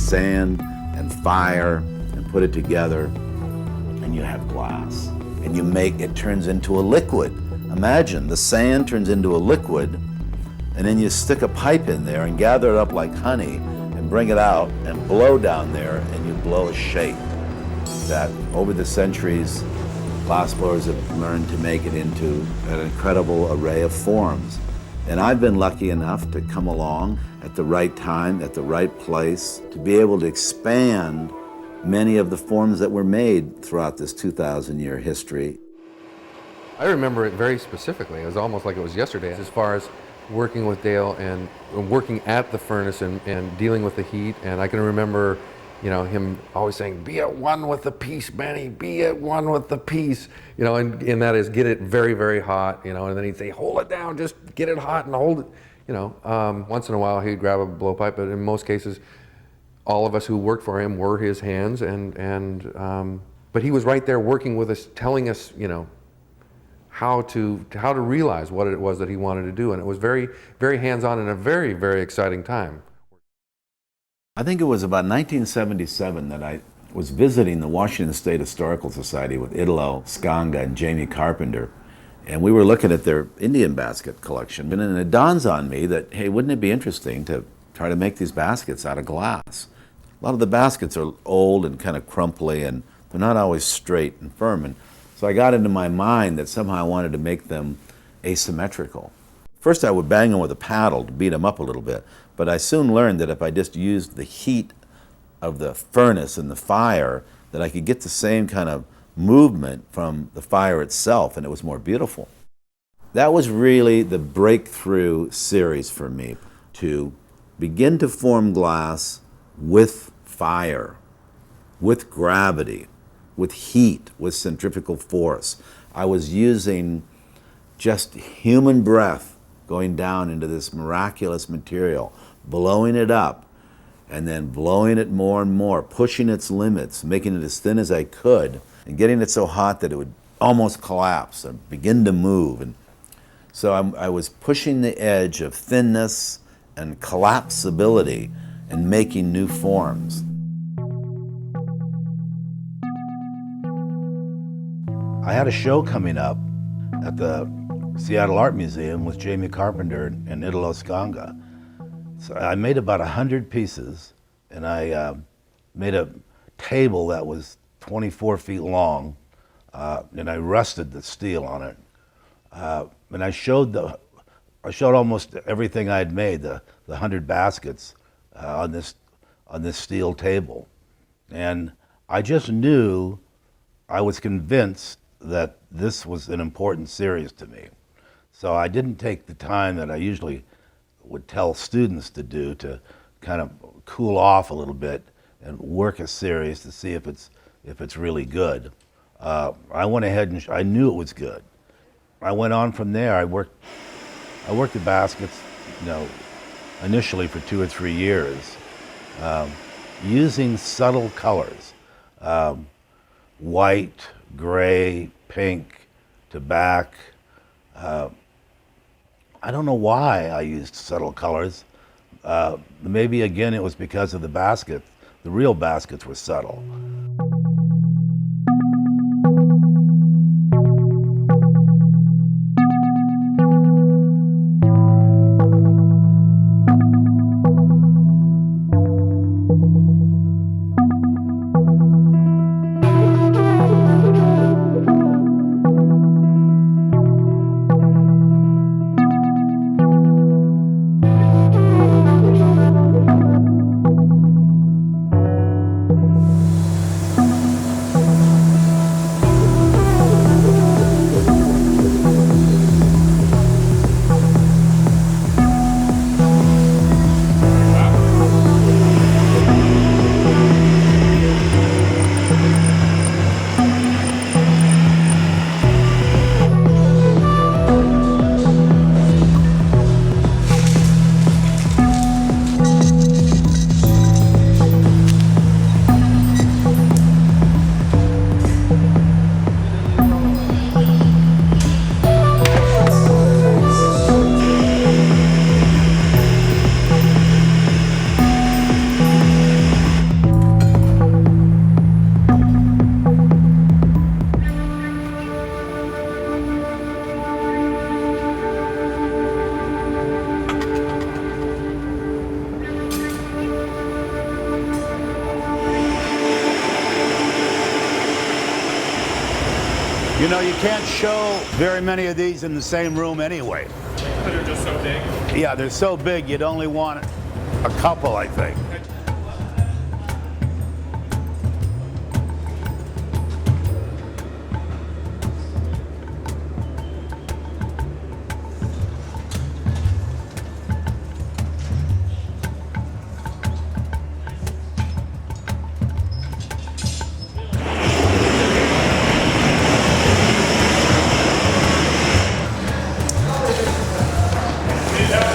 sand and fire and put it together, and you have glass. And it turns into a liquid. Imagine, the sand turns into a liquid, and then you stick a pipe in there and gather it up like honey and bring it out and blow down there, and you blow a shape that over the centuries, glassblowers have learned to make it into an incredible array of forms. And I've been lucky enough to come along at the right time, at the right place, to be able to expand many of the forms that were made throughout this 2,000-year history. I remember it very specifically. It was almost like it was yesterday, as far as working with Dale and working at the furnace and dealing with the heat. And I can remember, him always saying, "Be at one with the piece, Benny, be at one with the piece." And that is, get it very, very hot, and then he'd say, "Hold it down, just get it hot and hold it." Once in a while he'd grab a blowpipe, but in most cases, all of us who worked for him were his hands, but he was right there working with us, telling us, how to realize what it was that he wanted to do, and it was very, very hands-on and a very, very exciting time. I think it was about 1977 that I was visiting the Washington State Historical Society with Italo Scanga and Jamie Carpenter, and we were looking at their Indian basket collection, and then it dawns on me that, hey, wouldn't it be interesting to try to make these baskets out of glass? A lot of the baskets are old and kind of crumply, and they're not always straight and firm, and so I got into my mind that somehow I wanted to make them asymmetrical. First I would bang them with a paddle to beat them up a little bit, but I soon learned that if I just used the heat of the furnace and the fire, that I could get the same kind of movement from the fire itself, and it was more beautiful. That was really the breakthrough series for me, to begin to form glass with fire, with gravity, with heat, with centrifugal force. I was using just human breath going down into this miraculous material, blowing it up, and then blowing it more and more, pushing its limits, making it as thin as I could, and getting it so hot that it would almost collapse and begin to move. And so I was pushing the edge of thinness and collapsibility and making new forms. I had a show coming up at the Seattle Art Museum with Jamie Carpenter and Italo Scanga. So I made about 100 pieces, and I made a table that was 24 feet long, and I rusted the steel on it. And I showed almost everything I had made, the 100 baskets, on this steel table. And I just knew, I was convinced that this was an important series to me. So I didn't take the time that I usually would tell students to do, to kind of cool off a little bit and work a series to see if it's really good. I went ahead and I knew it was good. I went on from there. I worked the baskets, initially for 2 or 3 years, using subtle colors, white, gray, pink, to black. I don't know why I used subtle colors. Maybe again it was because of the basket. The real baskets were subtle. You know, you can't show very many of these in the same room anyway. They're just so big. Yeah, they're so big, you'd only want a couple, I think.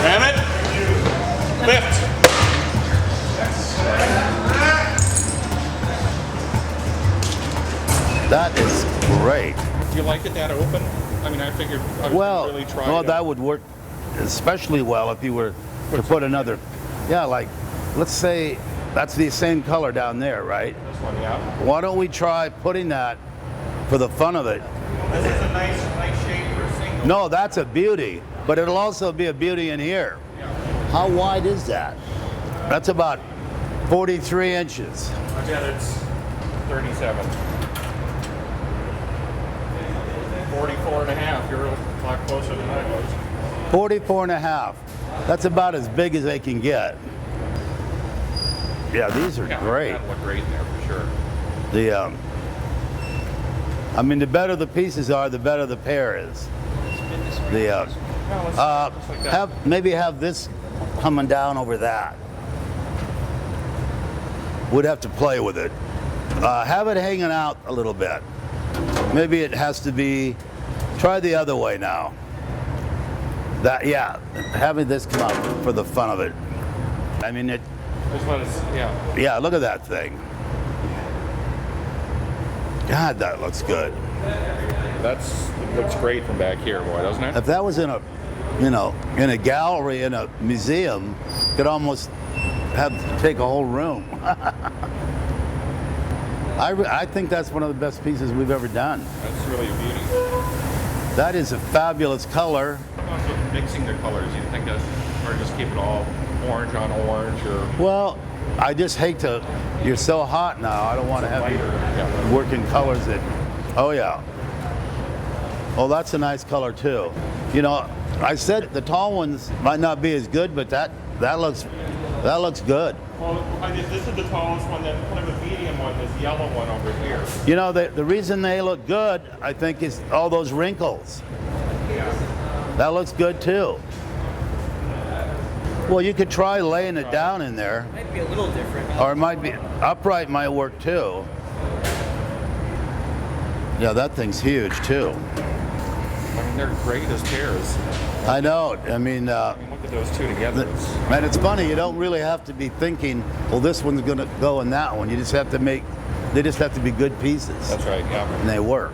Ram it. Lift. That is great. Do you like it that open? I mean, I figured I was Well, gonna really try well, it. that would work especially well if you were to put another, yeah, like, let's say that's the same color down there, right? This one, yeah. Why don't we try putting that for the fun of it? This is a nice shape for a single. No, that's a beauty, but it'll also be a beauty in here. Yeah. How wide is that? That's about 43 inches. I bet it's 37. 44 and a half. You're a lot closer than I was. 44 and a half. That's about as big as they can get. Yeah, these are Yeah, great. that'll look great in there for sure. The, I mean, the better the pieces are, the better the pair is. The, Well, let's like that. maybe have this coming down over that. Would have to play with it. Have it hanging out a little bit. Maybe it has to be, try the other way now. That, yeah, having this come out for the fun of it. I mean, it, Just let us, yeah. yeah, look at that thing. God, that looks good. Looks great from back here, boy, doesn't it? If that was in a, you know, in a gallery, in a museum, could almost take a whole room. I think that's one of the best pieces we've ever done. That's really a beauty. That is a fabulous color. Also mixing the colors, you think that, or just keep it all orange on orange, or Well, I just hate to, you're so hot now, I don't want to have lighter. you Yeah. working colors that, oh yeah. Oh, that's a nice color too. You know, I said the tall ones might not be as good, but that looks good. Well, this is the tallest one. Then kind of a medium one, this yellow one over here. You know, the reason they look good, I think, is all those wrinkles. That looks good too. Well, you could try laying it down in there. Might be a little different. Or it might be, upright might work too. Yeah, that thing's huge too. I mean, they're great as pairs. I know. I mean, I mean, look at those two together. and it's funny, you don't really have to be thinking, well, this one's going to go in that one. You just have to they just have to be good pieces. That's right, yeah. And they work.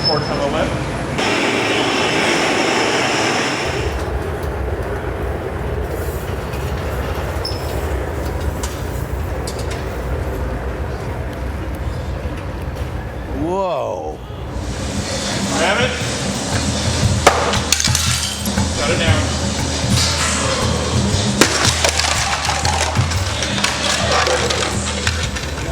Porch on the left. Whoa. Ram it. Shut it down.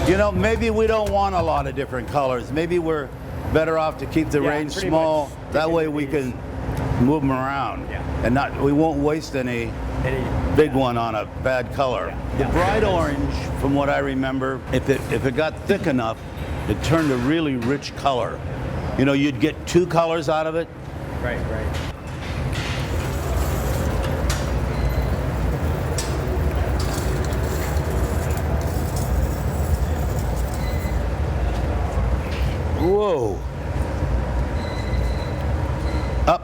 You know, maybe we don't want a lot of different colors. Maybe we're better off to keep the range pretty small. much That stick way in we these. can move them around. Yeah. And we won't waste any big one on a bad color. The bright orange, from what I remember, if it got thick enough, it turned a really rich color. You know, you'd get two colors out of it. Right. Whoa. Up.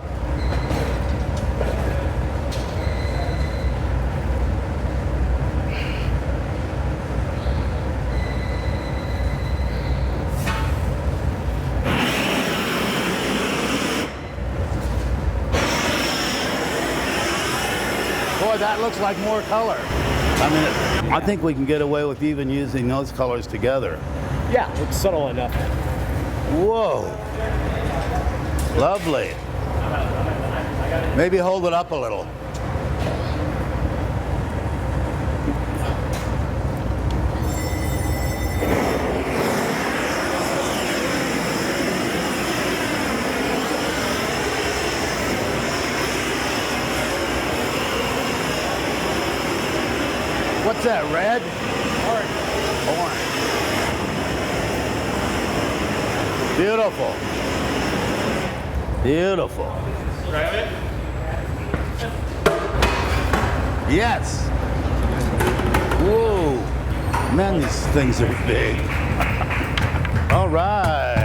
Boy, that looks like more color. I mean, I think we can get away with even using those colors together. Yeah, it's subtle enough. Whoa. Lovely. Maybe hold it up a little. What's that, red? Orange. Beautiful. Beautiful. Grab it. Yes. Whoa. Man, these things are big. All right.